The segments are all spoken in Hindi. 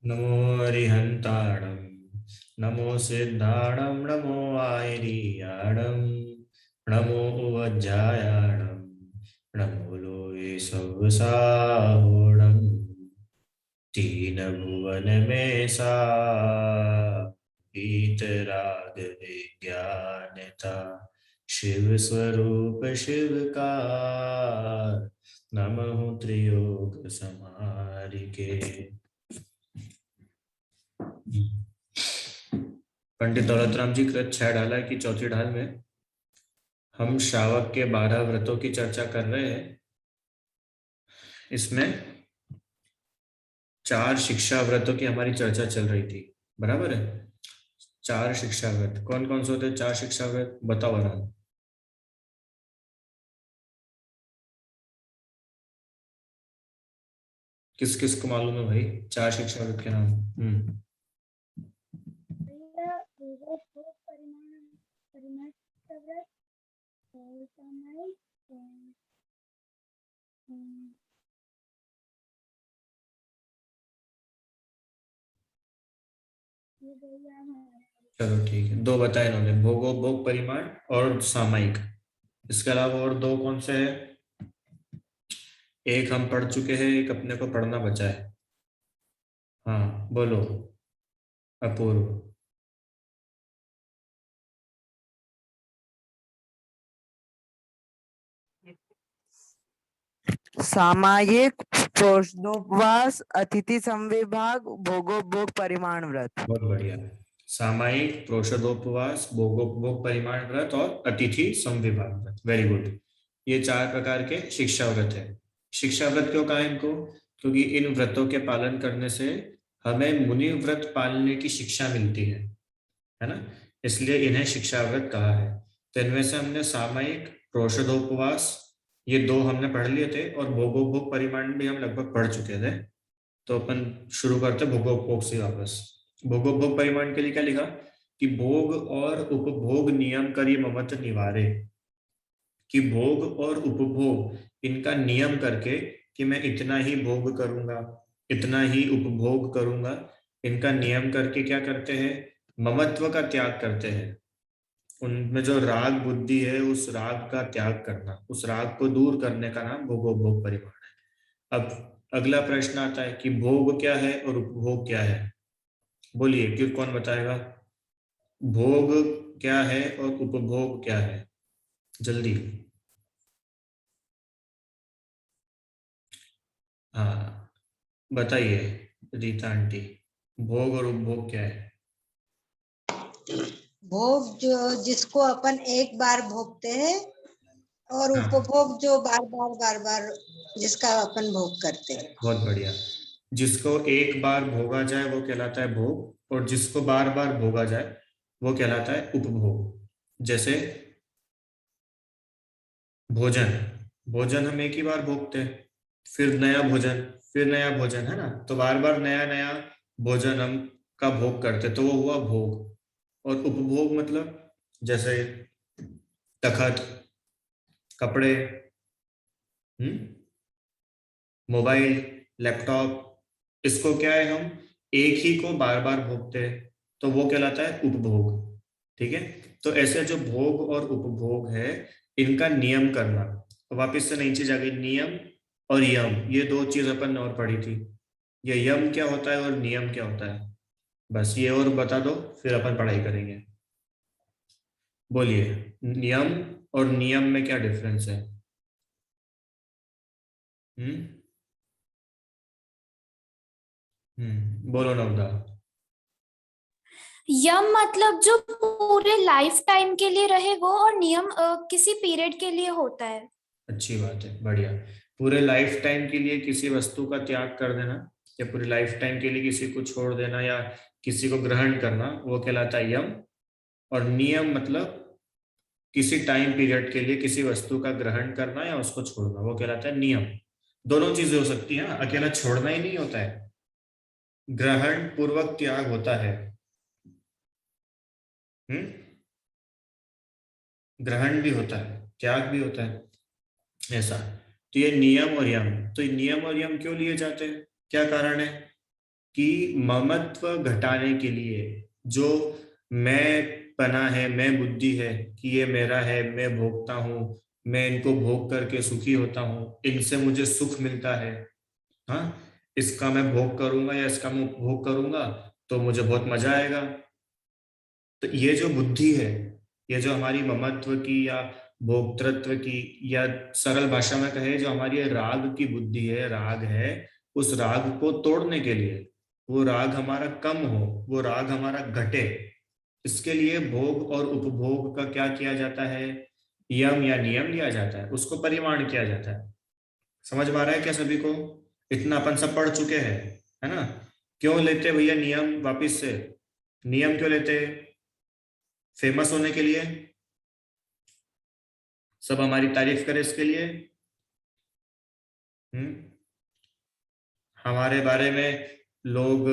नमो अरिहन्ताणं नमो सिद्धाणं नमो आयर्याणं नमो उवज्जायाणं नमो लोये सवसाहोणं तीन भुवन में सा वीतराग विज्ञानता शिव स्वरूप शिव का नमः त्रियोग समारिके। पंडित दौलतराम जी कृत 6 ढाला की चौथी ढाल में हम श्रावक के 12 व्रतों की चर्चा कर रहे हैं। इसमें 4 शिक्षा व्रतों की हमारी चर्चा चल रही थी, बराबर है। 4 शिक्षा व्रत कौन कौन से होते हैं? 4 शिक्षा व्रत बताओ आराम। किस किस को मालूम है भाई 4 शिक्षा व्रत के नाम? चलो ठीक है, 2 बताए इन्होंने, भोगोपभोग परिमाण और सामायिक। इसके अलावा और 2 कौन से हैं? एक हम पढ़ चुके हैं, एक अपने को पढ़ना बचा है। हाँ बोलो अपूर्व। सामायिक, प्रोषणोपवास, अतिथि संविभाग, भोगोपभोग परिमाण व्रत। बहुत बढ़िया। सामायिक, प्रोषदोपवास, भोगोपभोग परिमाण व्रत और अतिथि समविभाग व्रत। Very good. ये 4 प्रकार के शिक्षा व्रत है। शिक्षा व्रत क्यों कहा इनको? क्योंकि इन व्रतों के पालन करने से हमें मुनि व्रत पालने की शिक्षा मिलती है ना, इसलिए इन्हें शिक्षा व्रत कहा है। तो इनमें से हमने सामायिक, प्रोषदोपवास, ये 2 हमने पढ़ लिए थे, और भोगोपभोग परिमाण भी हम लगभग पढ़ चुके थे। तो अपन शुरू करते भोगोपभोग से वापस। भोगोपभोग परिमाण के लिए क्या लिखा कि भोग और उपभोग नियम कर ये ममत्व निवारे, कि भोग और उपभोग इनका नियम करके कि मैं इतना ही भोग करूंगा, इतना ही उपभोग करूंगा, इनका नियम करके क्या करते हैं? ममत्व का त्याग करते हैं। उनमें जो राग बुद्धि है उस राग का त्याग करना, उस राग को दूर करने का नाम भोगोपभोग परिमाण है। अब अगला प्रश्न आता है कि भोग क्या है और उपभोग क्या है? बोलिए, कि कौन बताएगा? भोग क्या है और उपभोग क्या है? जल्दी। हाँ बताइए रीता आंटी, भोग और उपभोग क्या है? भोग जो जिसको अपन एक बार भोगते हैं, और हाँ उपभोग जो बार बार जिसका अपन भोग करते हैं। बहुत बढ़िया। जिसको एक बार भोगा जाए वो कहलाता है भोग, और जिसको बार बार भोगा जाए वो कहलाता है उपभोग। जैसे भोजन, भोजन हम एक ही बार भोगते हैं, फिर नया भोजन, फिर नया भोजन, है ना। तो बार बार नया नया भोजन हम का भोग करते, तो वो हुआ भोग। और उपभोग मतलब जैसे तखत, कपड़े, मोबाइल, लैपटॉप, इसको क्या है, हम एक ही को बार बार भोगते हैं, तो वो कहलाता है उपभोग। ठीक है। तो ऐसे जो भोग और उपभोग है, इनका नियम करना। तो वापस से नई चीज आ गई, नियम और यम, ये 2 चीज अपन ने और पढ़ी थी। ये यम क्या होता है और नियम क्या होता है? बस ये और बता दो, फिर अपन पढ़ाई करेंगे। बोलिए, नियम और नियम में क्या डिफरेंस है? हम्म बोलो नवदा। यम मतलब जो पूरे लाइफ टाइम के लिए रहे वो, और नियम किसी पीरियड के लिए होता है। अच्छी बात है, बढ़िया। पूरे लाइफ टाइम के लिए किसी वस्तु का त्याग कर देना, या पूरे लाइफ टाइम के लिए किसी को छोड़ देना, या किसी को ग्रहण करना, वो कहलाता है यम। और नियम मतलब किसी टाइम पीरियड के लिए किसी वस्तु का ग्रहण करना या उसको छोड़ना, वो कहलाता है नियम। दोनों चीजें हो सकती है, अकेला छोड़ना ही नहीं होता है, ग्रहण पूर्वक त्याग होता है। हम्म ग्रहण भी होता है, त्याग भी होता है, ऐसा। तो ये नियम और यम, तो ये नियम और यम क्यों लिए जाते हैं, क्या कारण है? कि ममत्व घटाने के लिए, जो मैं पना है, मैं बुद्धि है कि ये मेरा है, मैं भोगता हूँ, मैं इनको भोग करके सुखी होता हूँ, इनसे मुझे सुख मिलता है, हाँ, इसका मैं भोग करूंगा या इसका मैं उपभोग करूंगा तो मुझे बहुत मजा आएगा। तो ये जो बुद्धि है, ये जो हमारी ममत्व की या भोक्तृत्व की, या सरल भाषा में कहे जो हमारी ये राग की बुद्धि है, राग है, उस राग को तोड़ने के लिए, वो राग हमारा कम हो, वो राग हमारा घटे, इसके लिए भोग और उपभोग का क्या किया जाता है, यम या नियम लिया जाता है, उसको परिमाण किया जाता है। समझ में आ रहा है क्या सभी को? इतना अपन सब पढ़ चुके हैं, है ना? क्यों लेते भैया नियम? वापिस से नियम क्यों लेते? फेमस होने के लिए, सब हमारी तारीफ करे इसके लिए, हमारे बारे में लोग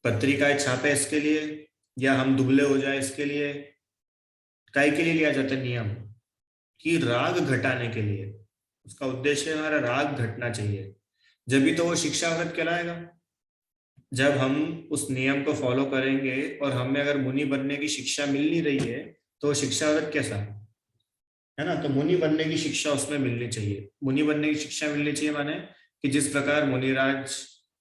पत्रिकाएं छापे इसके लिए, या हम दुबले हो जाए इसके लिए? काय के लिए लिया जाता है नियम? कि राग घटाने के लिए, उसका उद्देश्य है हमारा राग घटना चाहिए, जब भी तो वो शिक्षाव्रत कहलाएगा। जब हम उस नियम को फॉलो करेंगे और हमें अगर मुनि बनने की शिक्षा मिल नहीं रही है तो वो शिक्षाव्रत कैसा है ना? तो मुनि बनने की शिक्षा उसमें मिलनी चाहिए। मुनि बनने की शिक्षा मिलनी चाहिए माने कि जिस प्रकार मुनिराज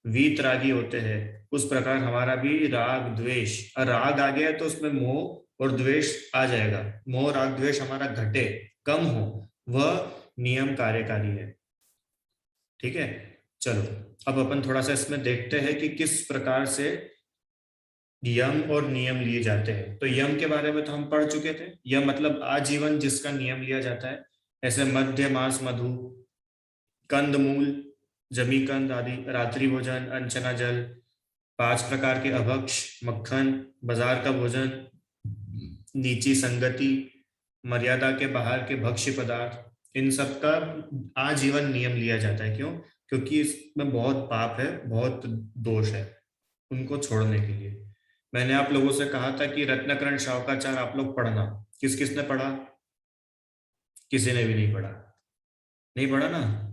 वीतरागी होते हैं, उस प्रकार हमारा भी राग द्वेष, और राग आ गया तो उसमें मोह और द्वेष आ जाएगा, मोह राग द्वेष हमारा घटे, कम हो, वह नियम कार्यकारी है। ठीक है, चलो अब अपन थोड़ा सा इसमें देखते हैं कि किस प्रकार से यम और नियम लिए जाते हैं। तो यम के बारे में तो हम पढ़ चुके थे, यम मतलब आजीवन जिसका नियम लिया जाता है, ऐसे मध्य मास मधु, कंद मूल, जमी कंद आदि, रात्रि भोजन, अनचना जल, 5 प्रकार के अभक्ष, मक्खन, बाजार का भोजन, नीची संगति, मर्यादा के बाहर के भक्ष्य पदार्थ, इन सब का आजीवन नियम लिया जाता है। क्यों? क्योंकि इसमें बहुत पाप है, बहुत दोष है, उनको छोड़ने के लिए। मैंने आप लोगों से कहा था कि रत्नकरण शावकाचार आप लोग पढ़ना, किस किसने पढ़ा? किसी ने भी नहीं पढ़ा? नहीं पढ़ा ना?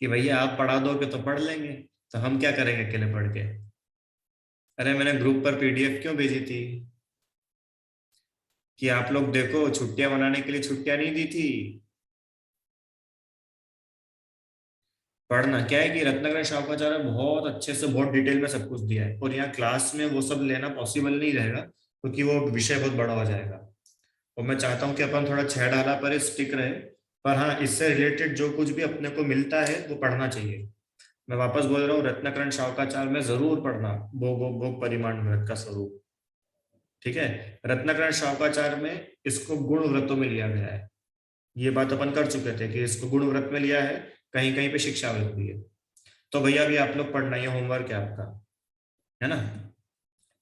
कि भैया आप पढ़ा दोगे तो पढ़ लेंगे, तो हम क्या करेंगे अकेले पढ़ के? अरे मैंने ग्रुप पर पीडीएफ क्यों भेजी थी कि आप लोग देखो, छुट्टियां मनाने के लिए छुट्टियां नहीं दी थी। पढ़ना क्या है कि रत्नाकर शावकाचार्य बहुत अच्छे से बहुत डिटेल में सब कुछ दिया है, और यहाँ क्लास में वो सब लेना पॉसिबल नहीं रहेगा क्योंकि वो विषय बहुत बड़ा हो जाएगा। और मैं चाहता हूँ कि अपन थोड़ा 6 डाला पर स्टिक रहे, पर हाँ इससे रिलेटेड जो कुछ भी अपने को मिलता है वो पढ़ना चाहिए। मैं वापस बोल रहा हूँ, रत्नाकरण शावकाचार्य में जरूर पढ़ना भोग परिमाण व्रत का स्वरूप। ठीक है, रत्नाकरण शावकाचार्य में इसको गुण व्रतों में लिया गया है, ये बात अपन कर चुके थे कि इसको गुण व्रत में लिया है, कहीं कहीं पे शिक्षा व्रत भी है। तो भैया भी आप लोग पढ़ना, ये होमवर्क है आपका, है ना?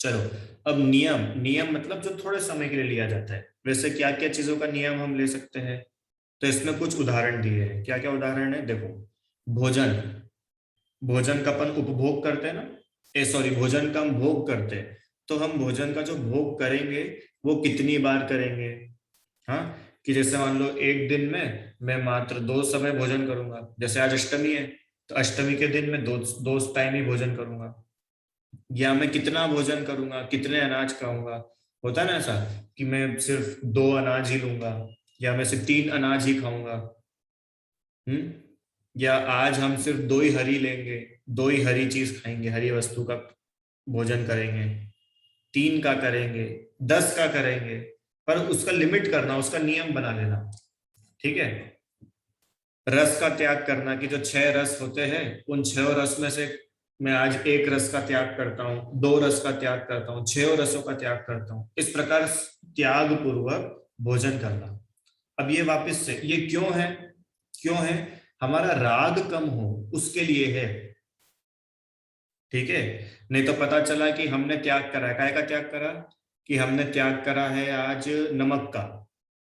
चलो अब नियम, नियम मतलब जो थोड़े समय के लिए लिया जाता है। वैसे क्या क्या चीजों का नियम हम ले सकते हैं, तो इसमें कुछ उदाहरण दिए हैं। क्या क्या उदाहरण है देखो, भोजन, भोजन का अपन उपभोग करते हैं ना, सॉरी भोजन का हम भोग करते हैं, तो हम भोजन का जो भोग करेंगे वो कितनी बार करेंगे? हाँ, कि जैसे मान लो एक दिन में मैं मात्र 2 समय भोजन करूंगा, जैसे आज अष्टमी है तो अष्टमी के दिन में दो टाइम ही भोजन करूंगा, या मैं कितना भोजन करूंगा, कितने अनाज खाऊंगा। होता है ना ऐसा कि मैं सिर्फ 2 अनाज ही लूंगा, या मैं सिर्फ 3 अनाज ही खाऊंगा, या आज हम सिर्फ 2 ही हरी लेंगे, 2 ही हरी चीज खाएंगे, हरी वस्तु का भोजन करेंगे, 3 का करेंगे, 10 का करेंगे, पर उसका लिमिट करना, उसका नियम बना लेना। ठीक है, रस का त्याग करना कि जो 6 रस होते हैं उन 6 रस में से मैं आज 1 रस का त्याग करता हूँ, 2 रस का त्याग करता हूँ, 6 रसों का त्याग करता हूँ, इस प्रकार त्याग पूर्वक भोजन करना। अब ये वापस से ये क्यों है? क्यों है? हमारा राग कम हो उसके लिए है। ठीक है, नहीं तो पता चला कि हमने त्याग करा है, काय का त्याग करा? कि हमने त्याग करा है आज नमक का,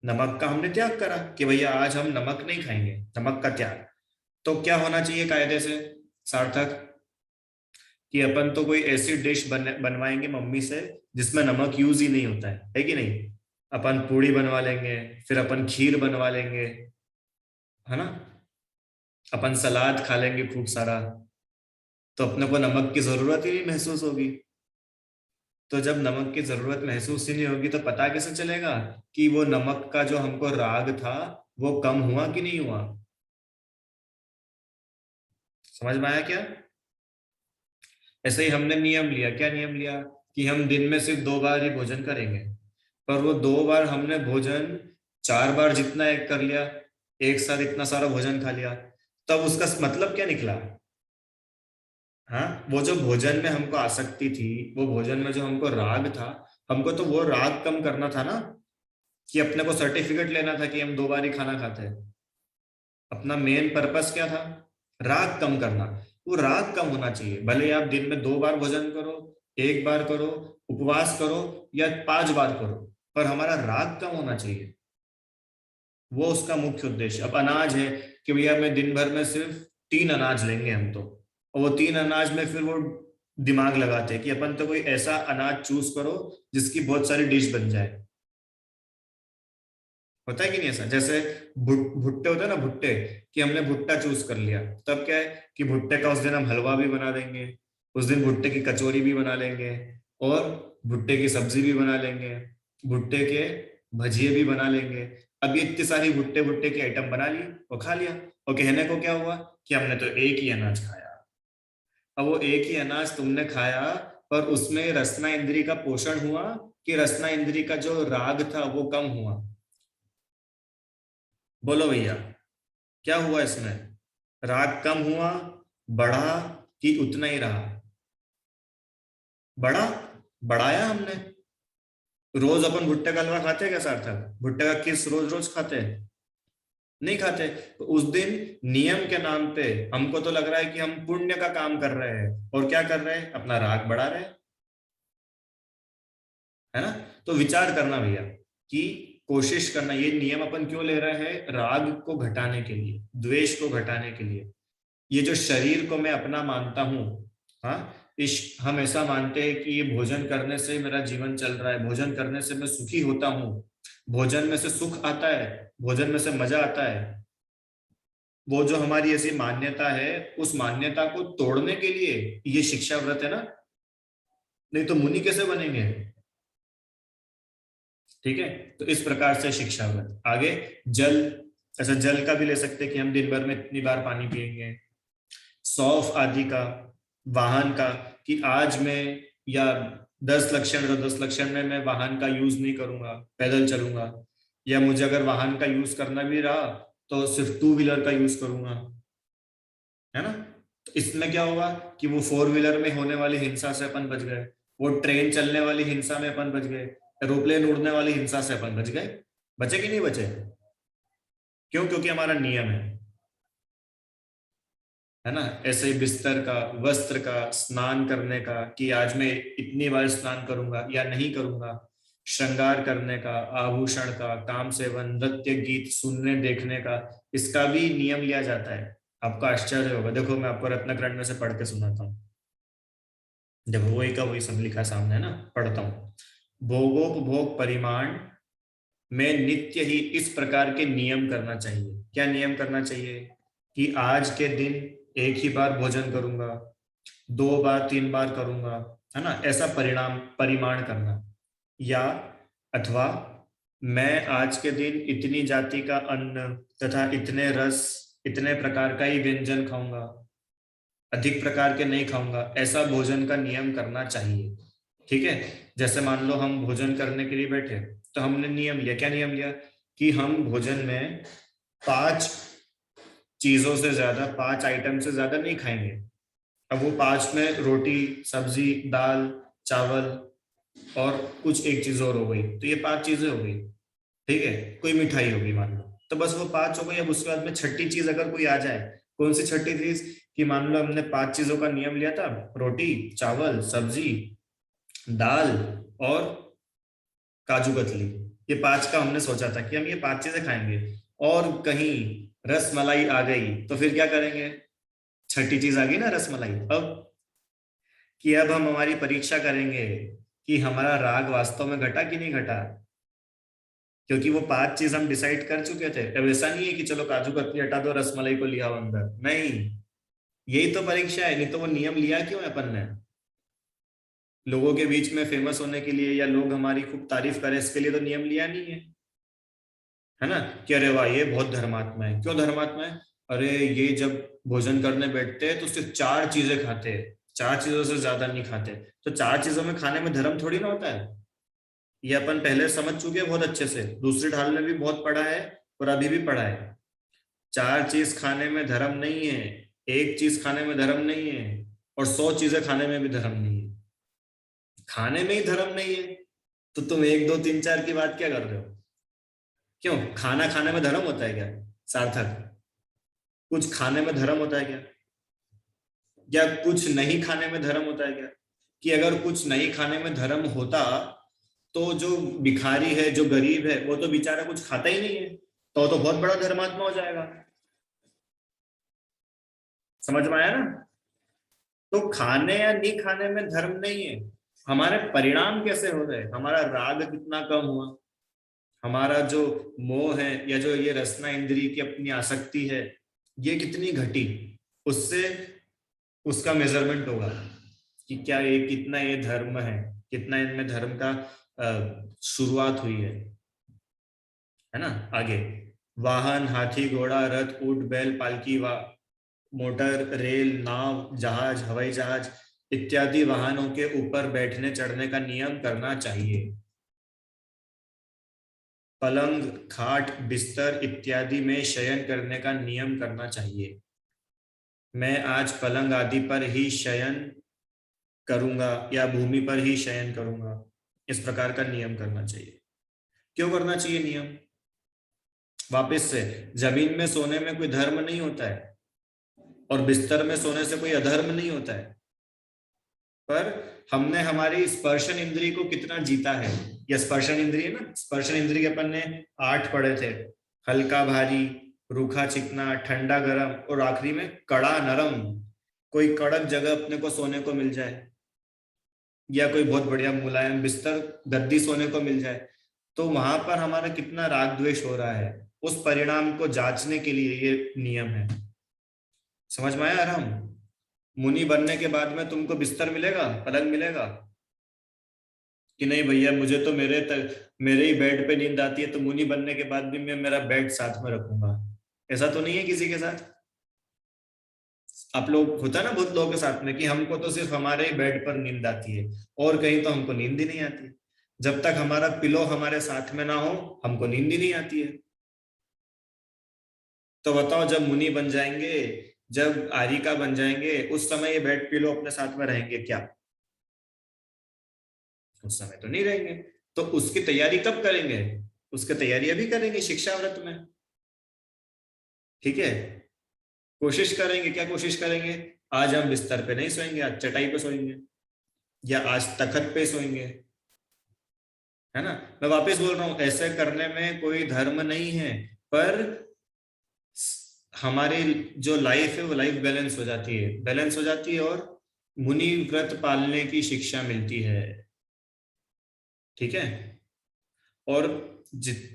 नमक का हमने त्याग करा कि भैया आज हम नमक नहीं खाएंगे, नमक का त्याग। तो क्या होना चाहिए कायदे से सार्थक? कि अपन तो कोई ऐसी डिश बनवाएंगे मम्मी से जिसमें नमक यूज ही नहीं होता है कि नहीं? अपन पूड़ी बनवा लेंगे, फिर अपन खीर बनवा लेंगे, है ना? अपन सलाद खा लेंगे खूब सारा, तो अपने को नमक की जरूरत ही नहीं महसूस होगी। तो जब नमक की जरूरत महसूस ही नहीं होगी तो पता कैसे चलेगा कि वो नमक का जो हमको राग था वो कम हुआ कि नहीं हुआ? समझ में आया क्या? ऐसे ही हमने नियम लिया, क्या नियम लिया कि हम दिन में सिर्फ 2 बार ही भोजन करेंगे, पर वो 2 बार हमने भोजन 4 बार जितना एक कर लिया, एक साथ इतना सारा भोजन खा लिया, तब उसका मतलब क्या निकला? हाँ, वो जो भोजन में हमको आसक्ति थी, वो भोजन में जो हमको राग था, हमको तो वो राग कम करना था ना, कि अपने को सर्टिफिकेट लेना था कि हम 2 बार ही खाना खाते हैं। अपना मेन पर्पस क्या था? राग कम करना। वो राग कम होना चाहिए, भले आप दिन में 2 बार भोजन करो, 1 बार करो, उपवास करो या 5 बार करो, पर हमारा राग कम होना चाहिए। वो उसका मुख्य उद्देश्य। अब अनाज है कि भैया मैं दिन भर में सिर्फ 3 अनाज लेंगे हम तो, और वो 3 अनाज में फिर वो दिमाग लगाते हैं कि अपन तो कोई ऐसा अनाज चूज करो जिसकी बहुत सारी डिश बन जाए। होता है कि नहीं ऐसा? जैसे भुट्टे होते हैं ना, भुट्टे, कि हमने भुट्टा चूज कर लिया, तब क्या है कि भुट्टे का उस दिन हम हलवा भी बना देंगे, उस दिन भुट्टे की कचौरी भी बना लेंगे, और भुट्टे की सब्जी भी बना लेंगे, भुट्टे के भजिए भी बना लेंगे। अब ये इतनी सारी भुट्टे भुट्टे के आइटम बना लिए और खा लिया, और कहने को क्या हुआ कि हमने तो एक ही अनाज खाया। अब वो एक ही अनाज तुमने खाया, पर उसमें रसना इंद्री का पोषण हुआ कि रसना इंद्री का जो राग था वो कम हुआ? बोलो भैया, क्या हुआ इसमें? राग कम हुआ, बढ़ा, कि उतना ही रहा? बढ़ा, बढ़ाया हमने। रोज अपन भुट्टे का हलवा खाते हैं क्या सार्थक? भुट्टे का किस रोज रोज खाते हैं? नहीं खाते। तो उस दिन नियम के नाम पे हमको तो लग रहा है कि हम पुण्य का काम कर रहे हैं, और क्या कर रहे हैं? अपना राग बढ़ा रहे हैं, है ना? तो विचार करना भैया, कि कोशिश करना, ये नियम अपन क्यों ले रहे हैं? राग को घटाने के लिए, द्वेष को घटाने के लिए। ये जो शरीर को मैं अपना मानता हूँ, हाँ, इस हम ऐसा मानते हैं कि ये भोजन करने से मेरा जीवन चल रहा है, भोजन करने से मैं सुखी होता हूँ, भोजन में से सुख आता है, भोजन में से मजा आता है। वो जो हमारी ऐसी मान्यता है, उस मान्यता को तोड़ने के लिए ये शिक्षा व्रत है ना, नहीं तो मुनि कैसे बनेंगे? ठीक है, तो इस प्रकार से शिक्षा व्रत। आगे जल, ऐसा जल का भी ले सकते हैं कि हम दिन भर में इतनी बार पानी पिएंगे। सौफ आदि का, वाहन का, कि आज मैं या 10 लक्षण, तो 10 लक्षण में मैं वाहन का यूज नहीं करूंगा, पैदल चलूंगा, या मुझे अगर वाहन का यूज करना भी रहा तो सिर्फ 2 व्हीलर का यूज करूंगा, है ना? तो इसमें क्या होगा कि वो 4 व्हीलर में होने वाली हिंसा से अपन बच गए, वो ट्रेन चलने वाली हिंसा में अपन बच गए, एरोप्लेन उड़ने वाली हिंसा से अपन बच गए। बचे कि नहीं बचे? क्यों? क्योंकि हमारा नियम है ना? ऐसे ही बिस्तर का, वस्त्र का, स्नान करने का, कि आज मैं इतनी बार स्नान करूंगा या नहीं करूंगा, श्रृंगार करने का, आभूषण का, काम सेवन, नृत्य गीत सुनने देखने का, इसका भी नियम लिया जाता है। आपको आश्चर्य होगा, देखो मैं आपको रत्नकरण में से पढ़ के सुनाता हूँ। देखो वही का वही सब लिखा सामने है ना, पढ़ता हूँ। भोगोपभोग परिमाण में नित्य ही इस प्रकार के नियम करना चाहिए। क्या नियम करना चाहिए? कि आज के दिन एक ही बार भोजन करूंगा, 2 बार 3 बार करूंगा, है ना? ऐसा परिणाम परिमाण करना। या अथवा मैं आज के दिन इतनी जाति का अन्न तथा इतने रस, इतने प्रकार का ही व्यंजन खाऊंगा, अधिक प्रकार के नहीं खाऊंगा, ऐसा भोजन का नियम करना चाहिए। ठीक है, जैसे मान लो हम भोजन करने के लिए बैठे, तो हमने नियम लिया। क्या नियम लिया? कि हम भोजन में 5 चीजों से ज्यादा, 5 आइटम से ज्यादा नहीं खाएंगे। अब वो 5 में रोटी, सब्जी, दाल, चावल और कुछ एक चीज और हो गई, तो ये 5 चीजें हो गई। ठीक है, कोई मिठाई होगी मान लो, तो बस वो 5 हो गई। अब उसके बाद में छठी चीज अगर कोई आ जाए, कौन सी छठी चीज? कि मान लो हमने 5 चीजों का नियम लिया था, रोटी, चावल, सब्जी, दाल और काजू कतली, ये 5 का हमने सोचा था कि हम ये 5 चीजें खाएंगे, और कहीं रस मलाई आ गई तो फिर क्या करेंगे? छठी चीज आ गई ना, रस मलाई। अब कि अब हम हमारी परीक्षा करेंगे कि हमारा राग वास्तव में घटा कि नहीं घटा, क्योंकि वो 5 चीज हम डिसाइड कर चुके थे। अब ऐसा नहीं है कि चलो काजू कतली हटा दो, रसमलाई को लिया अंदर, नहीं। यही तो परीक्षा है, नहीं तो वो नियम लिया क्यों है अपन ने? लोगों के बीच में फेमस होने के लिए या लोग हमारी खूब तारीफ करें इसके लिए तो नियम लिया नहीं है ना? कि अरे वाह ये बहुत धर्मात्मा है। क्यों धर्मात्मा है? अरे ये जब भोजन करने बैठते हैं तो सिर्फ 4 चीजें खाते हैं, 4 चीजों से ज्यादा नहीं खाते। तो 4 चीजों में खाने में धर्म थोड़ी ना होता है। ये अपन पहले समझ चुके हैं बहुत अच्छे से, दूसरी ढाल में भी बहुत पढ़ा है और अभी भी पढ़ा है। 4 चीज खाने में धर्म नहीं है, 1 चीज खाने में धर्म नहीं है, और 100 चीजें खाने में भी धर्म नहीं है। खाने में ही धर्म नहीं है तो तुम 1 2 3 4 की बात क्या कर रहे हो? क्यों? खाना खाने में धर्म होता है क्या? सार्थक, कुछ खाने में धर्म होता है क्या? या कुछ नहीं खाने में धर्म होता है क्या? कि अगर कुछ नहीं खाने में धर्म होता तो जो भिखारी है, जो गरीब है, वो तो बेचारा कुछ खाता ही नहीं है, तो बहुत बड़ा धर्मात्मा हो जाएगा। समझ में आया ना? तो खाने या नहीं खाने में धर्म नहीं है, हमारे परिणाम कैसे हो रहे, हमारा राग कितना कम हुआ, हमारा जो मोह है या जो ये रसना इंद्रिय की अपनी आसक्ति है ये कितनी घटी, उससे उसका मेजरमेंट होगा कि क्या ये कितना ये धर्म है, कितना इनमें धर्म का शुरुआत हुई है ना? आगे वाहन, हाथी, घोड़ा, रथ, ऊंट, बैल, पालकी, मोटर, रेल, नाव, जहाज, हवाई जहाज इत्यादि वाहनों के ऊपर बैठने चढ़ने का नियम करना चाहिए। पलंग, खाट, बिस्तर इत्यादि में शयन करने का नियम करना चाहिए। मैं आज पलंग आदि पर ही शयन करूंगा या भूमि पर ही शयन करूंगा, इस प्रकार का नियम करना चाहिए। क्यों करना चाहिए नियम? वापस से, जमीन में सोने में कोई धर्म नहीं होता है और बिस्तर में सोने से कोई अधर्म नहीं होता है, पर हमने हमारी स्पर्शन इंद्रिय को कितना जीता है। या स्पर्शन इंद्रिय ना, स्पर्शन इंद्रिय अपन ने 8 पढ़े थे, हल्का भारी, रूखा चिकना, ठंडा गरम और आखिरी में कड़ा नरम। कोई कड़क जगह अपने को सोने को मिल जाए या कोई बहुत बढ़िया मुलायम बिस्तर गद्दी सोने को मिल जाए तो वहां पर हमारा कितना राग द्वेष हो रहा है, उस परिणाम को जांचने के लिए ये नियम है। समझ में आया आराम? मुनि बनने के बाद में तुमको बिस्तर मिलेगा, पलंग मिलेगा कि नहीं भैया मुझे तो मेरे ही बेड पे नींद आती है, तो मुनि बनने के बाद भी मैं मेरा बेड साथ में रखूंगा। ऐसा तो नहीं है किसी के साथ। आप लोग होता है ना बहुत लोगों के साथ में कि हमको तो सिर्फ हमारे ही बेड पर नींद आती है और कहीं तो हमको नींद ही नहीं आती। जब तक हमारा पिलो हमारे साथ में ना हो हमको नींद ही नहीं आती है। तो बताओ जब मुनि बन जाएंगे, जब आरिका बन जाएंगे, उस समय ये बेड पिलो अपने साथ में रहेंगे क्या? उस समय तो नहीं रहेंगे। तो उसकी तैयारी कब करेंगे? उसकी तैयारी अभी करेंगे शिक्षा व्रत में। ठीक है, कोशिश करेंगे। क्या कोशिश करेंगे? आज हम बिस्तर पे नहीं सोएंगे, आज चटाई पे सोएंगे या आज तखत पे सोएंगे, है ना? मैं वापस बोल रहा हूं, ऐसे करने में कोई धर्म नहीं है, पर हमारी जो लाइफ है वो लाइफ बैलेंस हो जाती है, बैलेंस हो जाती है और मुनि व्रत पालने की शिक्षा मिलती है। ठीक है? और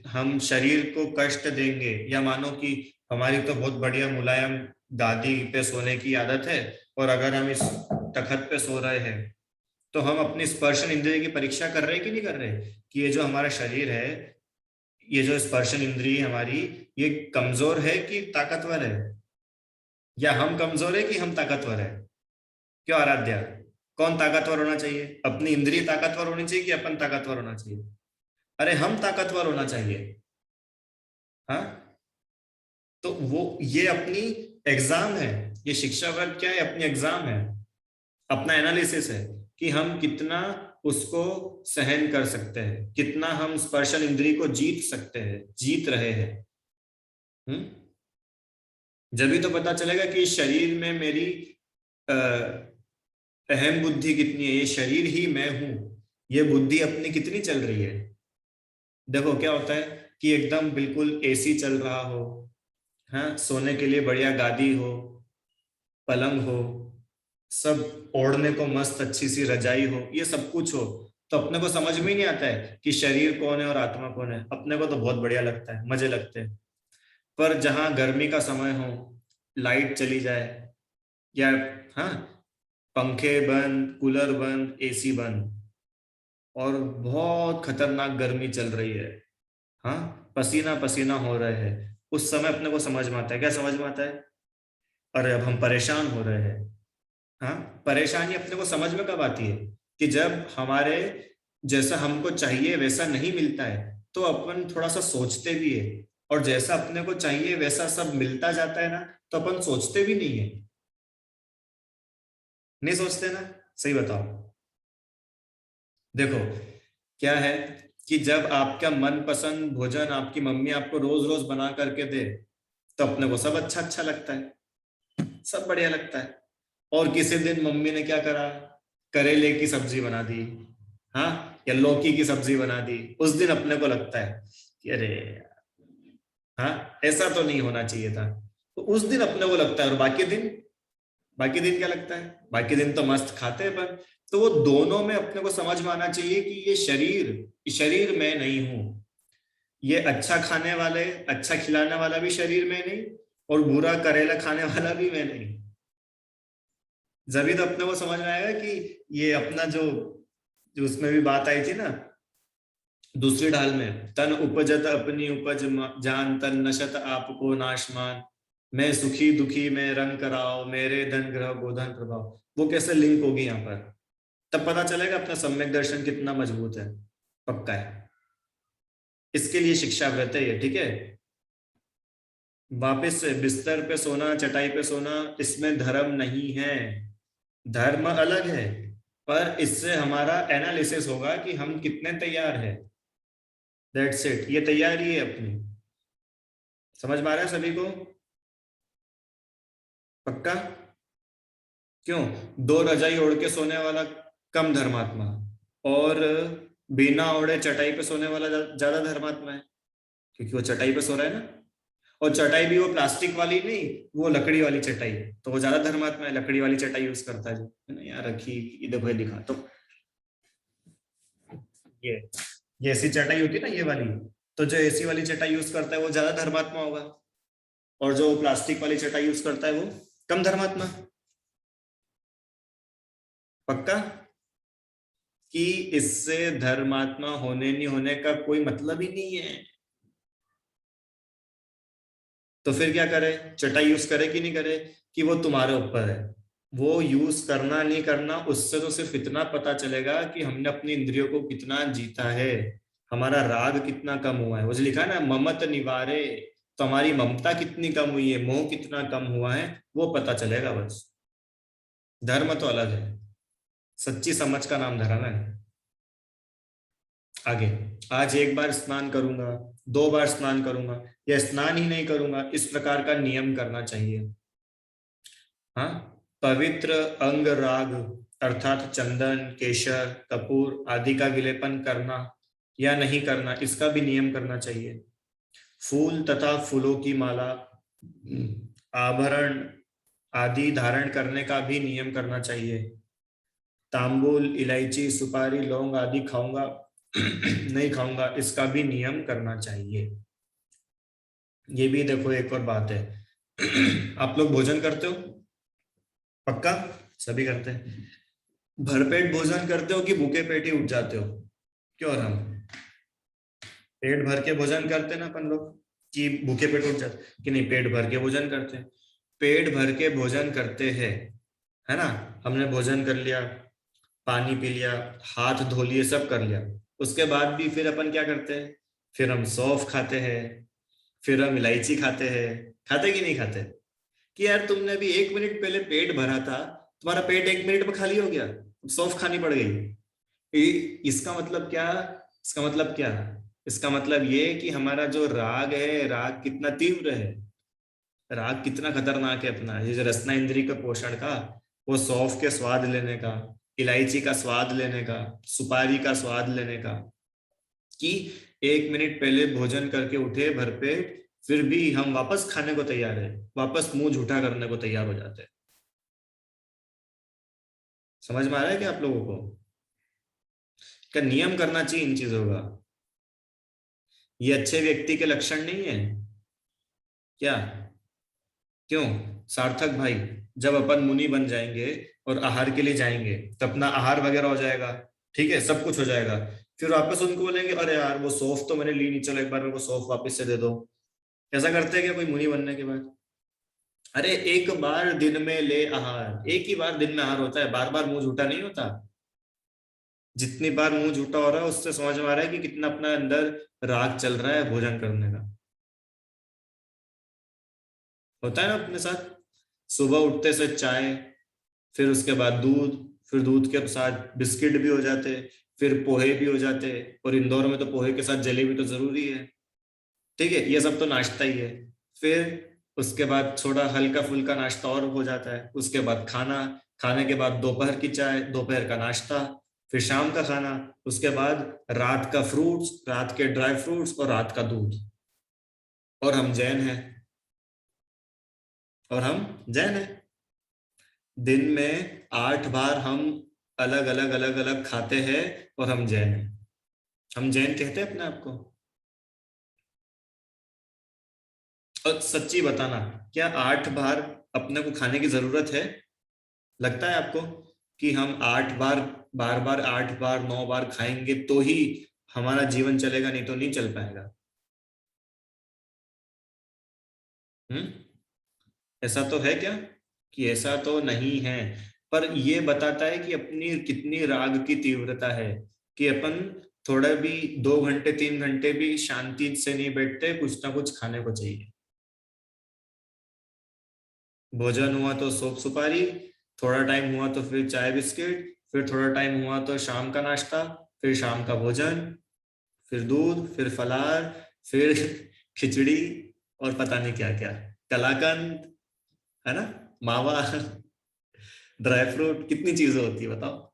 हम शरीर को कष्ट देंगे या मानो कि हमारी तो बहुत बढ़िया मुलायम गादी पे सोने की आदत है और अगर हम इस तखत पे सो रहे हैं तो हम अपनी स्पर्शन इंद्रिय की परीक्षा कर रहे हैं कि नहीं कर रहे कि ये जो हमारा शरीर है, ये जो स्पर्शन इंद्रिय हमारी, ये कमजोर है कि ताकतवर है? या हम कमजोर है कि हम ताकतवर है? क्यों आराध्या, कौन ताकतवर होना चाहिए? अपनी इंद्रिय ताकतवर होनी चाहिए कि अपन ताकतवर होना चाहिए? अरे हम ताकतवर होना चाहिए। हाँ, तो वो ये अपनी एग्जाम है, ये शिक्षा वर्ग क्या है? अपनी एग्जाम है, अपना एनालिसिस है कि हम कितना उसको सहन कर सकते हैं, कितना हम स्पर्शन इंद्रिय को जीत सकते हैं, जीत रहे हैं। जब भी तो पता चलेगा कि शरीर में मेरी अहम बुद्धि कितनी है, ये शरीर ही मैं हूं, ये बुद्धि अपनी कितनी चल रही है। देखो क्या होता है कि एकदम बिल्कुल एसी चल रहा हो, हाँ, सोने के लिए बढ़िया गादी हो, पलंग हो, सब ओढ़ने को मस्त अच्छी सी रजाई हो, ये सब कुछ हो, तो अपने को समझ में ही नहीं आता है कि शरीर कौन है और आत्मा कौन है। अपने को तो बहुत बढ़िया लगता है, मजे लगते हैं। पर जहां गर्मी का समय हो, लाइट चली जाए या हाँ, पंखे बंद, कूलर बंद, एसी बंद, और बहुत खतरनाक गर्मी चल रही है, हाँ, पसीना पसीना हो रहे हैं, उस समय अपने को समझ में आता है, क्या समझ में आता है? अरे अब हम परेशान हो रहे हैं। हाँ, परेशानी अपने को समझ में कब आती है? कि जब हमारे जैसा हमको चाहिए वैसा नहीं मिलता है, तो अपन थोड़ा सा सोचते भी है, और जैसा अपने को चाहिए वैसा सब मिलता जाता है ना, तो अपन सोचते भी नहीं है। नहीं सोचते ना? सही बताओ। देखो क्या है कि जब आपका मनपसंद भोजन आपकी मम्मी आपको रोज रोज बना करके दे, तो अपने को सब अच्छा अच्छा लगता है, सब बढ़िया लगता है। और किसी दिन मम्मी ने क्या करा, करेले की सब्जी बना दी, हाँ, या लौकी की सब्जी बना दी, उस दिन अपने को लगता है कि अरे हाँ, ऐसा तो नहीं होना चाहिए था, तो उस दिन अपने को लगता है। और बाकी दिन क्या लगता है? बाकी दिन तो मस्त खाते हैं पर। तो वो दोनों में अपने को समझ में आना चाहिए कि ये शरीर मैं नहीं हूं, ये अच्छा खाने वाले, अच्छा खिलाने वाला भी शरीर में नहीं, और बुरा करेला खाने वाला भी मैं नहीं। जब तो अपने को समझ में आएगा कि ये अपना जो जो उसमें भी बात आई थी ना, दूसरी ढाल में, तन उपजत अपनी उपज जान, तन नशत आपको नाशमान, मैं सुखी दुखी मैं रंग कराओ, मेरे धन ग्रह गोधन प्रभाव। वो कैसे लिंक होगी यहाँ पर, तब पता चलेगा अपना सम्यक दर्शन कितना मजबूत है, पक्का है। इसके लिए शिक्षा व्रत है ये, ठीक है। वापिस से बिस्तर पे सोना, चटाई पे सोना, इसमें धर्म नहीं है, धर्म अलग है, पर इससे हमारा एनालिसिस होगा कि हम कितने तैयार हैं। दैट्स इट, ये तैयारी है अपनी। समझ में आ रहा है सभी को? पक्का? क्यों? दो रजाई ओढ़ के सोने वाला कम धर्मात्मा, और बिना ओढ़े चटाई पे सोने वाला ज्यादा धर्मात्मा है, क्योंकि वो चटाई पे सो रहा है ना। और चटाई भी वो प्लास्टिक वाली नहीं, वो लकड़ी वाली चटाई है, तो वो ज्यादा धर्मात्मा है, लकड़ी वाली चटाई यूज करता है ना। यार रखी, ये देखो, ये दिखा तो, ये ये ऐसी चटाई होती है ना, ये वाली, तो जो एसी वाली चटाई यूज करता है वो ज्यादा धर्मात्मा होगा, और जो प्लास्टिक वाली चटाई यूज करता है वो कम धर्मात्मा। पक्का? कि इससे धर्मात्मा होने नहीं होने का कोई मतलब ही नहीं है। तो फिर क्या करे, चटाई यूज करे कि नहीं करे, कि वो तुम्हारे ऊपर है। वो यूज करना नहीं करना, उससे तो सिर्फ इतना पता चलेगा कि हमने अपनी इंद्रियों को कितना जीता है, हमारा राग कितना कम हुआ है। वो जो लिखा है ना, ममत निवारे, तो हमारी ममता कितनी कम हुई है, मोह कितना कम हुआ है, वो पता चलेगा बस। धर्म तो अलग है, सच्ची समझ का नाम धर्म है। आगे, आज एक बार स्नान करूंगा, दो बार स्नान करूंगा, या स्नान ही नहीं करूंगा, इस प्रकार का नियम करना चाहिए। हाँ, पवित्र अंग राग अर्थात चंदन, केशर, कपूर आदि का विलेपन करना या नहीं करना, इसका भी नियम करना चाहिए। फूल तथा फूलों की माला, आभरण आदि धारण करने का भी नियम करना चाहिए। तांबुल, इलायची, सुपारी, लौंग आदि खाऊंगा नहीं खाऊंगा, इसका भी नियम करना चाहिए। ये भी देखो एक और बात है, आप लोग भोजन करते हो? पक्का सभी करते हैं। भरपेट भोजन करते हो कि भूखे पेट ही उठ जाते हो? क्यों? और हम पेट भर के भोजन करते हैं ना अपन लोग, कि भूखे पेट उठ जाते, कि नहीं पेट भर के भोजन करते हैं? पेट भर के भोजन करते हैं, है ना। हमने भोजन कर लिया, पानी पी लिया, हाथ धो लिए, सब कर लिया, उसके बाद भी फिर अपन क्या करते हैं? फिर हम सौंफ खाते हैं, फिर हम इलायची खाते हैं। खाते कि नहीं खाते? कि यार तुमने अभी 1 मिनट पहले पेट भरा था, तुम्हारा पेट 1 मिनट में खाली हो गया, सौंफ खानी पड़ गई। इसका मतलब क्या? इसका मतलब क्या? इसका मतलब ये कि हमारा जो राग है, राग कितना तीव्र है, राग कितना खतरनाक है अपना। ये जो रसना इंद्री का पोषण का, वो सौंफ के स्वाद लेने का, इलायची का स्वाद लेने का, सुपारी का स्वाद लेने का, कि 1 मिनट पहले भोजन करके उठे भरपेट, फिर भी हम वापस खाने को तैयार है, वापस मुंह झूठा करने को तैयार हो जाते हैं। समझ में आ रहा है क्या आप लोगों को? क्या नियम करना चाहिए इन चीजों का? ये अच्छे व्यक्ति के लक्षण नहीं है क्या? क्यों सार्थक भाई, जब अपन मुनि बन जाएंगे और आहार के लिए जाएंगे तो अपना आहार वगैरह हो जाएगा, ठीक है, सब कुछ हो जाएगा। फिर वापस उनको बोलेंगे अरे यार वो सौंफ तो मैंने ली नहीं, चलो एक बार मेरे को सौंफ वापस से दे दो। ऐसा करते हैं क्या कोई मुनि बनने के बाद? अरे एक बार दिन में ले आहार, एक ही बार दिन में आहार होता है, बार बार मुंह झूठा नहीं होता। जितनी बार मुंह झूठा हो रहा है उससे समझ में आ रहा है कि कितना अपना अंदर राग चल रहा है भोजन करने का। होता है ना अपने साथ, सुबह उठते से चाय, फिर उसके बाद दूध, फिर दूध के साथ बिस्किट भी हो जाते, फिर पोहे भी हो जाते, और इंदौर में तो पोहे के साथ जलेबी तो जरूरी है, ठीक है, ये सब तो नाश्ता ही है। फिर उसके बाद थोड़ा हल्का फुल्का नाश्ता और हो जाता है, उसके बाद खाना, खाने के बाद दोपहर की चाय, दोपहर का नाश्ता, फिर शाम का खाना, उसके बाद रात का फ्रूट्स, रात के ड्राई फ्रूट्स और रात का दूध। और हम जैन हैं, और हम जैन हैं, दिन में 8 बार हम अलग अलग अलग अलग खाते हैं, और हम जैन हैं। हम जैन कहते हैं अपने आप को। और सच्ची बताना, क्या 8 बार अपने को खाने की जरूरत है? लगता है आपको कि हम 8 बार, बार बार 8 बार 9 बार खाएंगे तो ही हमारा जीवन चलेगा, नहीं तो नहीं चल पाएगा? ऐसा तो है क्या? कि ऐसा तो नहीं है, पर ये बताता है कि अपनी कितनी राग की तीव्रता है, कि अपन थोड़ा भी 2 घंटे 3 घंटे भी शांति से नहीं बैठते, कुछ ना कुछ खाने को चाहिए। भोजन हुआ तो सोप सुपारी, थोड़ा टाइम हुआ तो फिर चाय बिस्किट, फिर थोड़ा टाइम हुआ तो शाम का नाश्ता, फिर शाम का भोजन, फिर दूध, फिर फलाहार, फिर खिचड़ी, और पता नहीं क्या क्या, कलाकंद, है ना, मावा, ड्राई फ्रूट, कितनी चीजें होती है बताओ।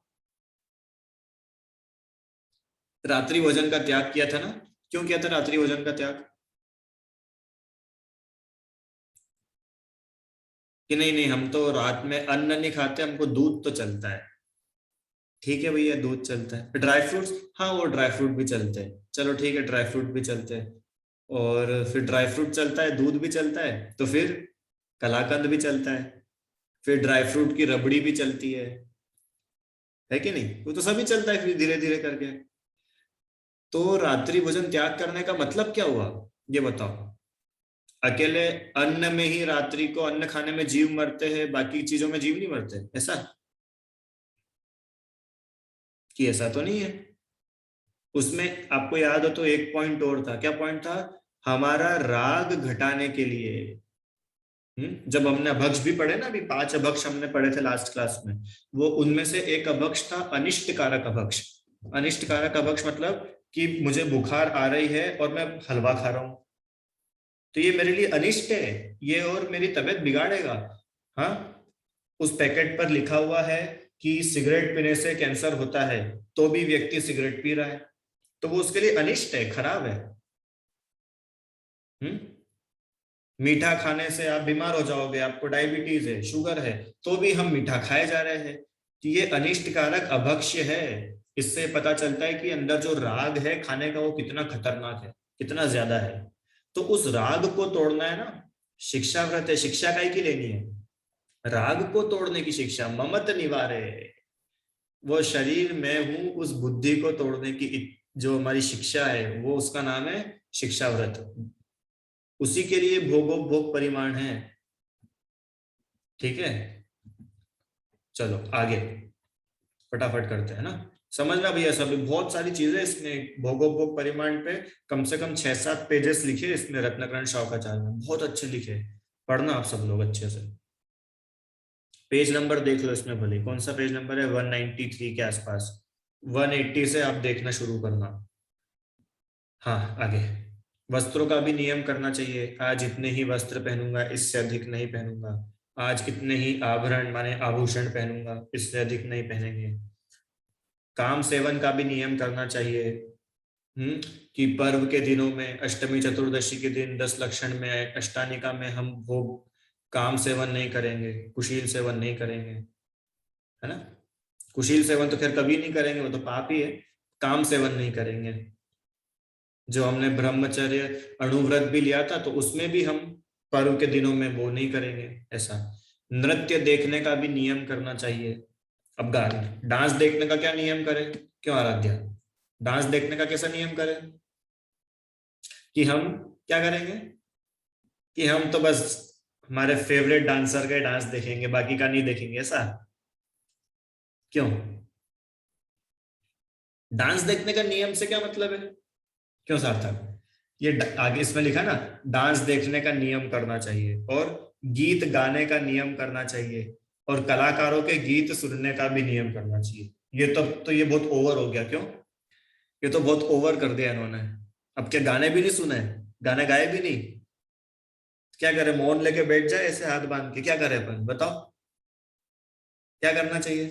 रात्रि भोजन का त्याग किया था ना? क्यों किया था रात्रि भोजन का त्याग? कि नहीं नहीं हम तो रात में अन्न नहीं खाते, हमको दूध तो चलता है। ठीक है भैया, दूध चलता है। ड्राई फ्रूट्स, हाँ वो ड्राई फ्रूट भी चलते हैं, चलो ठीक है ड्राई फ्रूट भी चलते हैं। और फिर ड्राई फ्रूट चलता है, दूध भी चलता है, तो फिर कलाकंद भी चलता है, फिर ड्राई फ्रूट की रबड़ी भी चलती है कि नहीं? वो तो सभी चलता है फिर धीरे धीरे करके। तो रात्रि भोजन त्याग करने का मतलब क्या हुआ, ये बताओ। अकेले अन्न में ही रात्रि को अन्न खाने में जीव मरते हैं, बाकी चीजों में जीव नहीं मरते, ऐसा? कि ऐसा तो नहीं है। उसमें आपको याद हो तो एक पॉइंट और था, क्या पॉइंट था? हमारा राग घटाने के लिए। जब हमने अभक्ष भी पढ़े ना, अभी 5 अभक्ष हमने पढ़े थे लास्ट क्लास में, वो उनमें से एक अभक्ष था अनिष्ट कारक अभक्ष। अनिष्ट कारक अभक्ष मतलब कि मुझे बुखार आ रही है और मैं हलवा खा रहा हूं, तो ये मेरे लिए अनिष्ट है, ये और मेरी तबीयत बिगाड़ेगा। हाँ, उस पैकेट पर लिखा हुआ है कि सिगरेट पीने से कैंसर होता है, तो भी व्यक्ति सिगरेट पी रहा है, तो वो उसके लिए अनिष्ट है, खराब है। मीठा खाने से आप बीमार हो जाओगे, आपको डायबिटीज है, शुगर है, तो भी हम मीठा खाए जा रहे हैं, तो ये अनिष्ट कारक अभक्ष्य है। इससे पता चलता है कि अंदर जो राग है खाने का वो कितना खतरनाक है, कितना ज्यादा है। तो उस राग को तोड़ना है ना, शिक्षा व्रत है। शिक्षा काय की लेनी है? राग को तोड़ने की शिक्षा, ममत निवारे। वो शरीर में हूं, उस बुद्धि को तोड़ने की जो हमारी शिक्षा है, वो उसका नाम है शिक्षा व्रत। उसी के लिए भोग परिमाण है। ठीक है, चलो आगे फटाफट करते हैं ना। समझना भैया, सभी बहुत सारी चीजें इसमें भोग परिमाण पे कम से कम 6-7 पेजेस लिखे इसमें रत्नकरण शौकाचार्य में, बहुत अच्छे लिखे। पढ़ना आप सब लोग अच्छे से। पेज नंबर देख लो इसमें, भले कौन सा पेज नंबर है, 193 के आसपास, 180 से आप देखना शुरू करना। हाँ आगे, वस्त्रों का भी नियम करना चाहिए। आज इतने ही वस्त्र पहनूंगा, इससे अधिक नहीं पहनूंगा। आज इतने ही आभरण माने आभूषण पहनूंगा, इससे अधिक नहीं पहनेंगे। काम सेवन का भी नियम करना चाहिए। कि पर्व के दिनों में, अष्टमी चतुर्दशी के दिन 10 लक्षण में, अष्टानिका में हम भोग काम सेवन नहीं करेंगे, कुशील सेवन नहीं करेंगे, है ना। कुशील सेवन तो खैर कभी नहीं करेंगे, वो तो पाप ही है। काम सेवन नहीं करेंगे। जो हमने ब्रह्मचर्य अणुव्रत भी लिया था, तो उसमें भी हम पर्व के दिनों में वो नहीं करेंगे ऐसा। नृत्य देखने का भी नियम करना चाहिए। अब डांस देखने का क्या नियम करें? क्यों आराध्या, डांस देखने का कैसा नियम करें? कि हम क्या करेंगे कि हम तो बस हमारे फेवरेट डांसर के डांस देखेंगे, बाकी का नहीं देखेंगे, ऐसा क्यों? डांस देखने का नियम से क्या मतलब है? क्यों सार्थक? ये आगे इसमें लिखा ना, डांस देखने का नियम करना चाहिए और गीत गाने का नियम करना चाहिए और कलाकारों के गीत सुनने का भी नियम करना चाहिए। ये तो ये बहुत ओवर हो गया। क्यों? ये तो बहुत ओवर कर दिया इन्होंने। अब क्या गाने भी नहीं सुने, गाने गाए भी नहीं? क्या करें, मौन लेके बैठ जाए ऐसे हाथ बांध के? क्या करें अपन, बताओ क्या करना चाहिए?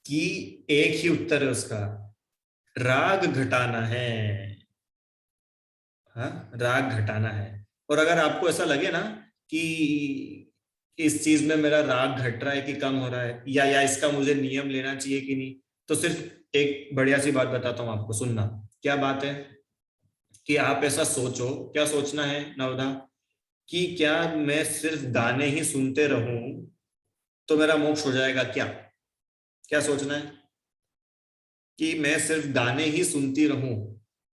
कि एक ही उत्तर है उसका, राग घटाना है। हाँ, राग घटाना है। और अगर आपको ऐसा लगे ना कि इस चीज में मेरा राग घट रहा है कि कम हो रहा है, या इसका मुझे नियम लेना चाहिए कि नहीं, तो सिर्फ एक बढ़िया सी बात बताता हूं आपको, सुनना। क्या बात है कि आप ऐसा सोचो, क्या सोचना है नवदा, कि क्या मैं सिर्फ गाने ही सुनते रहूं तो मेरा मोक्ष हो जाएगा क्या? क्या सोचना है कि मैं सिर्फ गाने ही सुनती रहूं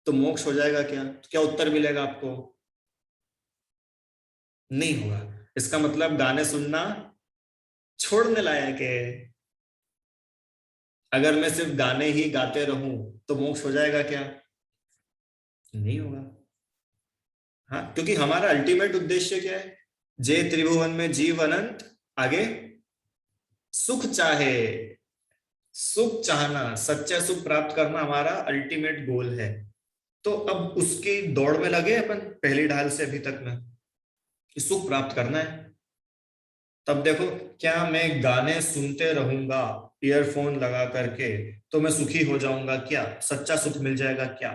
तो मोक्ष हो जाएगा क्या? तो क्या उत्तर मिलेगा आपको? नहीं होगा। इसका मतलब गाने सुनना छोड़ने लायक है। अगर मैं सिर्फ गाने ही गाते रहूं तो मोक्ष हो जाएगा क्या? नहीं होगा। हाँ, क्योंकि हमारा अल्टीमेट उद्देश्य क्या है? जे त्रिभुवन में जीव अनंत, आगे सुख चाहे। सुख चाहना, सच्चा सुख प्राप्त करना हमारा अल्टीमेट गोल है। तो अब उसकी दौड़ में लगे अपन पहली ढाल से अभी तक में, कि सुख प्राप्त करना है। तब देखो, क्या मैं गाने सुनते रहूंगा ईयरफोन लगा करके तो मैं सुखी हो जाऊंगा क्या? सच्चा सुख मिल जाएगा क्या?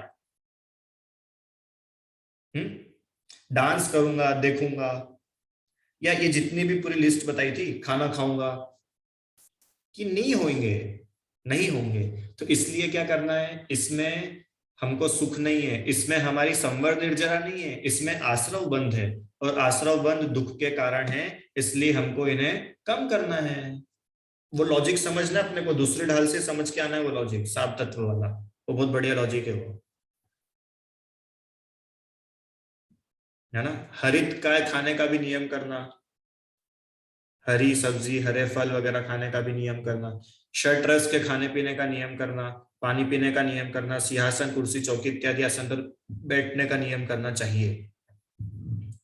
डांस करूंगा, देखूंगा, या ये जितनी भी पूरी लिस्ट बताई थी, खाना खाऊंगा, कि नहीं होंगे? नहीं होंगे। तो इसलिए क्या करना है, इसमें हमको सुख नहीं है, इसमें हमारी संवर निर्जरा नहीं है, इसमें आश्रव बंध है। और आश्रव बंध दुख के कारण है, इसलिए हमको इन्हें कम करना है। वो लॉजिक समझना अपने को, दूसरी ढाल से समझ के आना है वो लॉजिक, सात तत्व वाला। वो बहुत बढ़िया लॉजिक है वो, है ना। हरित काय खाने का भी नियम करना, हरी सब्जी हरे फल वगैरह खाने का भी नियम करना, षट रस के खाने पीने का नियम करना, पानी पीने का नियम करना, सिंहासन कुर्सी चौकी इत्यादि आसन पर बैठने का नियम करना चाहिए।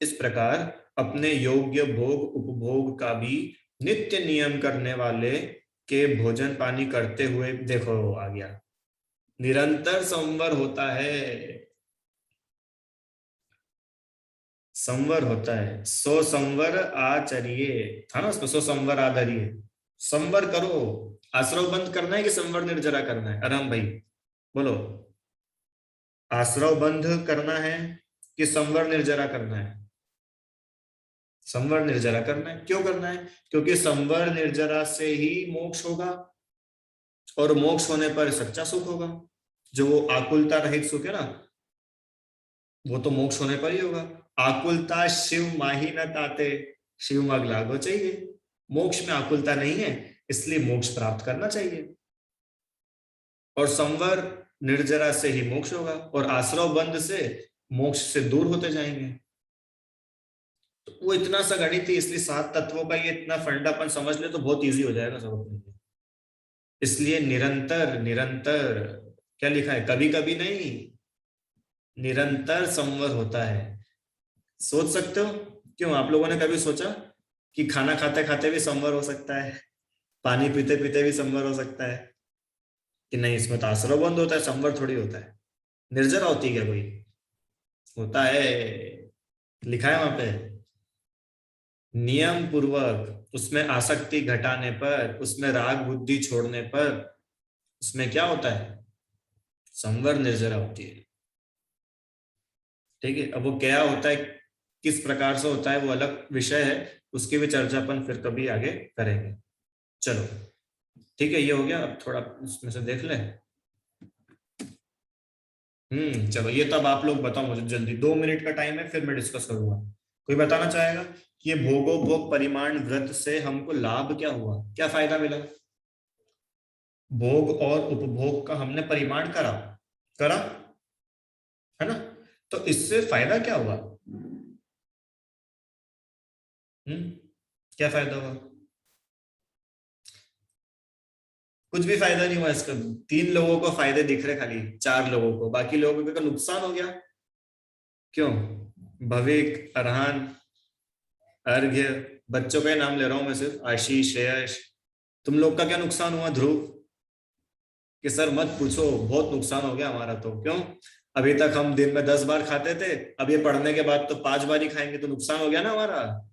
इस प्रकार अपने योग्य भोग उपभोग का भी नित्य नियम करने वाले के भोजन पानी करते हुए, देखो आ गया, निरंतर संवर होता है। संवर होता है, सो संवर आचरिए था ना उसमें, सो संवर आधरिए। संवर करो, आश्रव बंद करना है कि संवर निर्जरा करना है? अरम भाई बोलो, आश्रव बंद करना है कि संवर निर्जरा करना है? संवर निर्जरा करना है। क्यों करना है? क्योंकि संवर निर्जरा से ही मोक्ष होगा, और मोक्ष होने पर सच्चा सुख होगा। जो वो आकुलता रहित सुख है ना, वो तो मोक्ष होने पर ही होगा। आकुलता शिव माही न ताते, शिव मग लागो चाहिए। मोक्ष में आकुलता नहीं है, इसलिए मोक्ष प्राप्त करना चाहिए। और संवर निर्जरा से ही मोक्ष होगा, और आश्रव बंध से मोक्ष से दूर होते जाएंगे। तो वो इतना सा गणित है, इसलिए सात तत्वों का ये इतना फंडापन समझ ले तो बहुत इजी हो जाएगा सब अपने लिए। इसलिए निरंतर निरंतर, क्या लिखा है, कभी कभी नहीं, निरंतर संवर होता है। सोच सकते हो, क्यों आप लोगों ने कभी सोचा कि खाना खाते खाते भी संवर हो सकता है, पानी पीते पीते भी संवर हो सकता है? कि नहीं, इसमें तो आश्रव बंद होता है, संवर थोड़ी होता है। निर्जरा होती है क्या कोई? होता है, लिखा है वहां पे, नियम पूर्वक उसमें आसक्ति घटाने पर, उसमें राग बुद्धि छोड़ने पर, उसमें क्या होता है, संवर निर्जरा होती है। ठीक है, अब वो क्या होता है, किस प्रकार से होता है, वो अलग विषय है, उसकी भी चर्चा अपन फिर कभी आगे करेंगे। चलो ठीक है, ये हो गया। अब थोड़ा उसमें से देख ले। चलो ये तब आप लोग बताओ मुझे जल्दी, 2 मिनट का टाइम है, फिर मैं डिस्कस करूंगा। कोई बताना चाहेगा कि ये भोगोपभोग परिमाण व्रत से हमको लाभ क्या हुआ, क्या फायदा मिला? भोग और उपभोग का हमने परिमाण करा करा, है ना? तो इससे फायदा क्या हुआ? क्या फायदा हुआ? कुछ भी फायदा नहीं हुआ इसका। 3 लोगों को फायदे दिख रहे, खाली 4 लोगों को, बाकी लोगों का नुकसान हो गया। क्यों? भविक, अरहान, अर्घ्य, बच्चों का ही नाम ले रहा हूं मैं सिर्फ, आशीष, श्रेयस, तुम लोग का क्या नुकसान हुआ? ध्रुव कि सर मत पूछो, बहुत नुकसान हो गया हमारा। तो क्यों? अभी तक हम दिन में 10 बार खाते थे, अब ये पढ़ने के बाद तो 5 बार ही खाएंगे, तो नुकसान हो गया ना हमारा।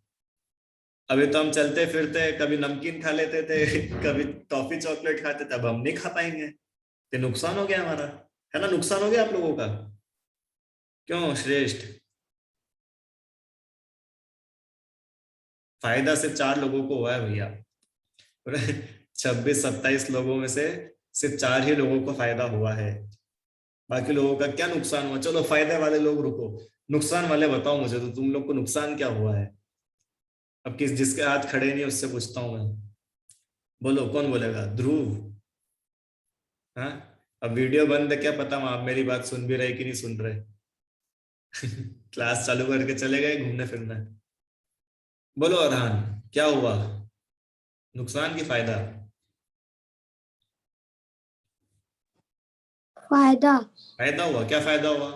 अभी तो हम चलते फिरते कभी नमकीन खा लेते थे कभी टॉफी चॉकलेट खाते थे, अब हम नहीं खा पाएंगे, तो नुकसान हो गया हमारा, है ना? नुकसान हो गया आप लोगों का। क्यों श्रेष्ठ? फायदा सिर्फ 4 लोगों को हुआ है भैया 26-27 लोगों में से सिर्फ 4 ही लोगों को फायदा हुआ है, बाकी लोगों का क्या नुकसान हुआ? चलो फायदे वाले लोग रुको, नुकसान वाले बताओ मुझे, तो तुम लोग को नुकसान क्या हुआ है? अब जिसके हाथ खड़े नहीं उससे पूछता हूं मैं, बोलो कौन बोलेगा? ध्रुव? हाँ, अब वीडियो बंद है, क्या पता आप मेरी बात सुन भी रहे कि नहीं सुन रहे क्लास चालू करके चले गए घूमने फिरने। बोलो अरहान, क्या हुआ? नुकसान की फायदा? फायदा फायदा हुआ। क्या फायदा हुआ?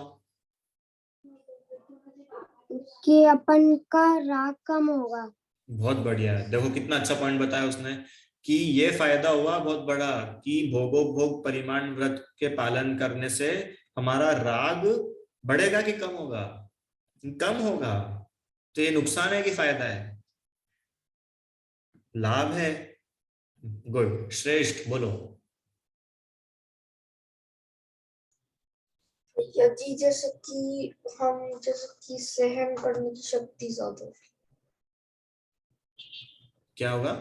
कि अपन का राग कम होगा। बहुत बढ़िया है, देखो कितना अच्छा पॉइंट बताया उसने, कि ये फायदा हुआ बहुत बड़ा, कि भोगोपभोग परिमाण व्रत के पालन करने से हमारा राग बढ़ेगा कि कम होगा? कम होगा। तो ये नुकसान है कि फायदा है? लाभ है। गुड, श्रेष्ठ बोलो। यदि जैसे कि सहन करने की शक्ति ज्यादा, क्या होगा?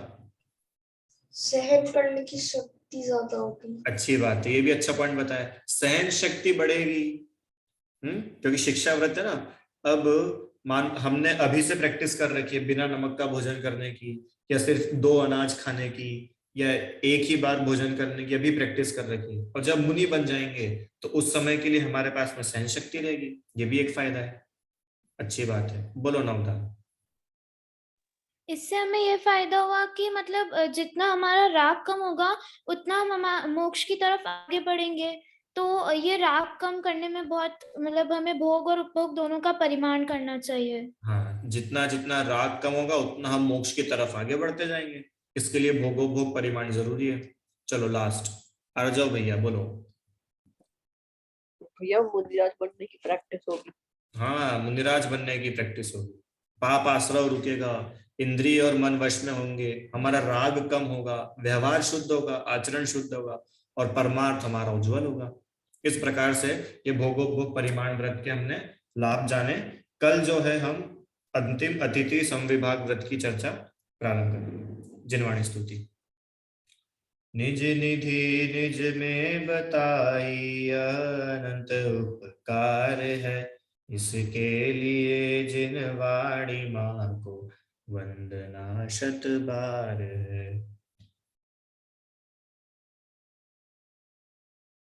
सहन करने की शक्ति ज्यादा होगी। अच्छी बात है, ये भी अच्छा पॉइंट बताया, सहन शक्ति बढ़ेगी। क्योंकि शिक्षा व्रत है ना। अब मान हमने अभी से प्रैक्टिस कर रखी है बिना नमक का भोजन करने की, या सिर्फ 2 अनाज खाने की, या एक ही बार भोजन करने की, अभी प्रैक्टिस कर रखी है। और जब मुनि बन जाएंगे तो उस समय के लिए हमारे पास में सहन शक्ति रहेगी, ये भी एक फायदा है। अच्छी बात है, बोलो नवदा। इससे हमें ये फायदा हुआ कि मतलब जितना हमारा राग कम होगा उतना हम मोक्ष की तरफ आगे बढ़ेंगे। तो ये राग कम करने में बहुत मतलब हमें भोग और उपभोग दोनों का परिमाण करना चाहिए। हाँ, जितना जितना राग कम होगा उतना हम मोक्ष की तरफ आगे बढ़ते जाएंगे, इसके लिए भोगोपभोग परिमाण जरूरी है। चलो लास्ट, आ जाओ भैया बोलो। भैया मुनिराज बनने की प्रैक्टिस होगी। हाँ, मुनिराज बनने की प्रैक्टिस होगी, पाप आश्रव रुकेगा, इंद्रिय और मन वश में होंगे, हमारा राग कम होगा, व्यवहार शुद्ध होगा, आचरण शुद्ध होगा, और परमार्थ हमारा उज्जवल होगा। इस प्रकार से ये भोगोपभोग परिमाण व्रत के हमने लाभ जाने। कल जो है हम अंतिम अतिथि समविभाग व्रत की चर्चा प्रारंभ करेंगे। जिनवाणी स्तुति। निज निधि निज में बताई अनंत उपकार है, इसके लिए जिन वाणी मां को वंदना शत बार है।